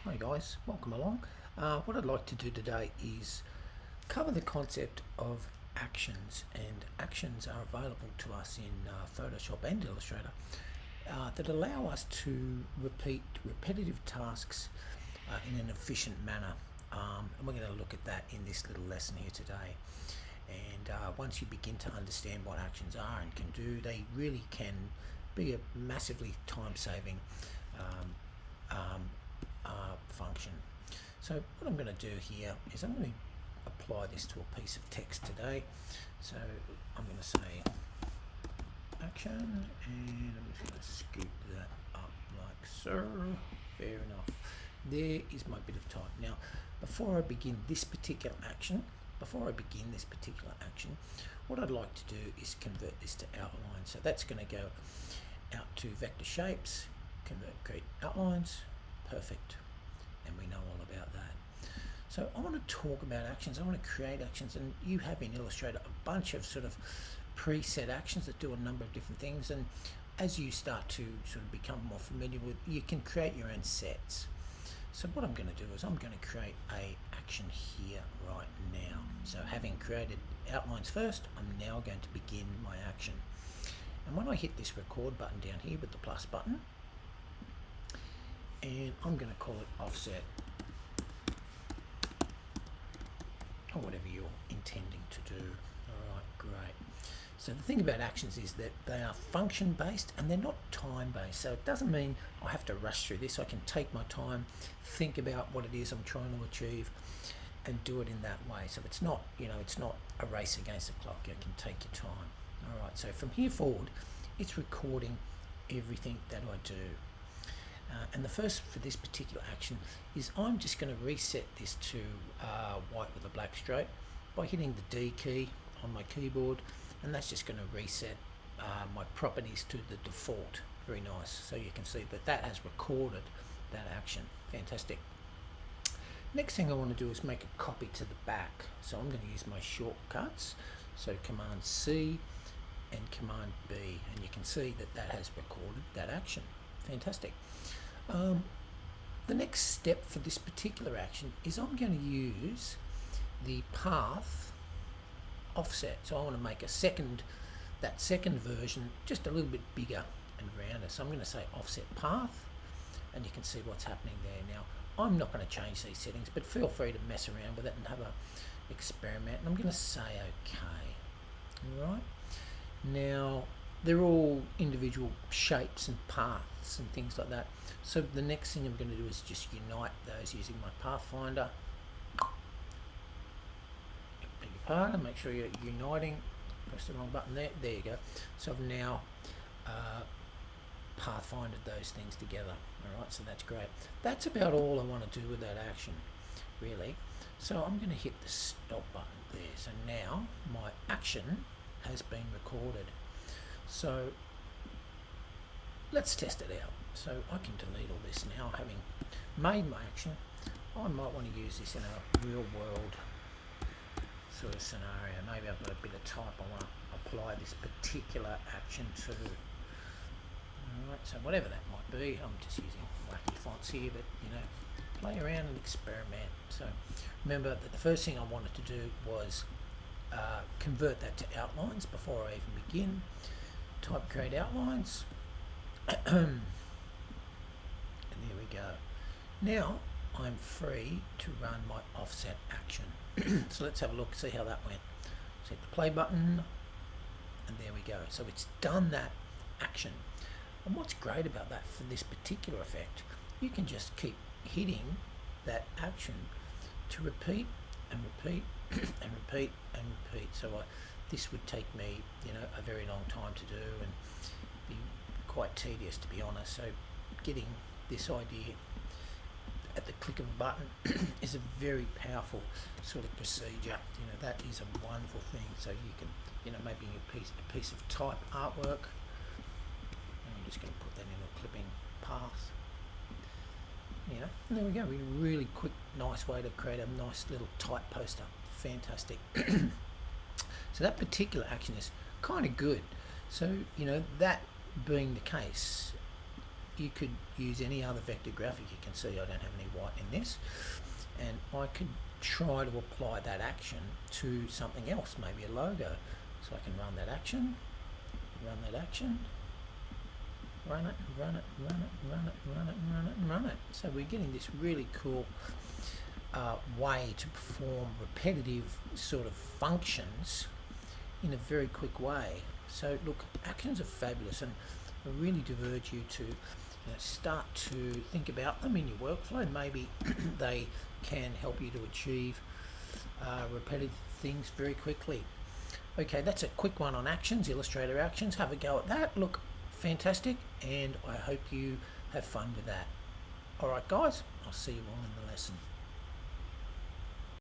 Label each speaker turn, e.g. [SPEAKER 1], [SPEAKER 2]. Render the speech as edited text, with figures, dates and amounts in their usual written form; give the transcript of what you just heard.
[SPEAKER 1] Hi guys, welcome along. What I'd like to do today is cover the concept of actions, and actions are available to us in Photoshop and Illustrator that allow us to repeat repetitive tasks in an efficient manner. And we're going to look at that in this little lesson here today. And once you begin to understand what actions are and can do, they really can be a massively time-saving function. So what I'm going to do here is I'm going to apply this to a piece of text today. So I'm going to say action, and I'm just going to scoop that up like so. Fair enough. There is my bit of type. Now, before I begin this particular action, what I'd like to do is convert this to outline. So that's going to go out to vector shapes, create outlines, perfect. And we know all about that. So I want to talk about actions. I want to create actions, and you have in Illustrator a bunch of sort of preset actions that do a number of different things, and as you start to sort of become more familiar with, you can create your own sets. So what I'm going to do is I'm going to create a action here right now. So having created outlines first, I'm now going to begin my action. And when I hit this record button down here with the plus button, and I'm going to call it offset, or whatever you're intending to do. All right, great. So the thing about actions is that they are function based and they're not time based. So it doesn't mean I have to rush through this. I can take my time, think about what it is I'm trying to achieve, and do it in that way. So it's not, it's not a race against the clock. You can take your time. All right. So from here forward, it's recording everything that I do. And the first for this particular action is I'm just going to reset this to white with a black stroke by hitting the D key on my keyboard, and that's just going to reset my properties to the default. Very nice. So you can see that that has recorded that action. Fantastic. Next thing I want to do is make a copy to the back. So I'm going to use my shortcuts. So Command C and Command B, and you can see that that has recorded that action. Fantastic. The next step for this particular action is I'm going to use the path offset. So I want to make that second version just a little bit bigger and rounder. So I'm going to say offset path, and you can see what's happening there. Now, I'm not going to change these settings, but feel free to mess around with it and have a experiment. And I'm going to say OK. All right. Now, they're all individual shapes and paths and things like that. So the next thing I'm going to do is just unite those using my Pathfinder. Beg your pardon, make sure you're uniting. Press the wrong button there. There you go. So I've now Pathfindered those things together. All right, so that's great. That's about all I want to do with that action, really. So I'm going to hit the stop button there. So now my action has been recorded. So let's test it out. So I can delete all this now, having made my action. I might want to use this in a real world sort of scenario. Maybe I've got a bit of type I want to apply this particular action to. Alright, so whatever that might be, I'm just using wacky fonts here, but play around and experiment. So remember that the first thing I wanted to do was convert that to outlines before I even begin. Type create outlines. And there we go. Now I'm free to run my offset action. So let's have a look, see how that went. So hit the play button, and there we go. So it's done that action. And what's great about that for this particular effect, you can just keep hitting that action to repeat and repeat and repeat and repeat. So this would take me, a very long time to do and be quite tedious, to be honest. So getting this idea at the click of a button is a very powerful sort of procedure. That is a wonderful thing. So you can, maybe a piece of type artwork. I'm just going to put that in a clipping path. And there we go. A really quick, nice way to create a nice little type poster. Fantastic. So that particular action is kind of good. So, that being the case, you could use any other vector graphic. You can see I don't have any white in this, and I could try to apply that action to something else, maybe a logo. So I can run that action, run that action, run it, run it, run it, run it, run it, run it, and run it. So we're getting this really cool way to perform repetitive sort of functions in a very quick way. So look, actions are fabulous, and I really diverge you to start to think about them in your workflow. Maybe they can help you to achieve repetitive things very quickly. Okay, that's a quick one on actions, Illustrator actions. Have a go at that. Look, fantastic, and I hope you have fun with that. All right, guys, I'll see you all in the lesson.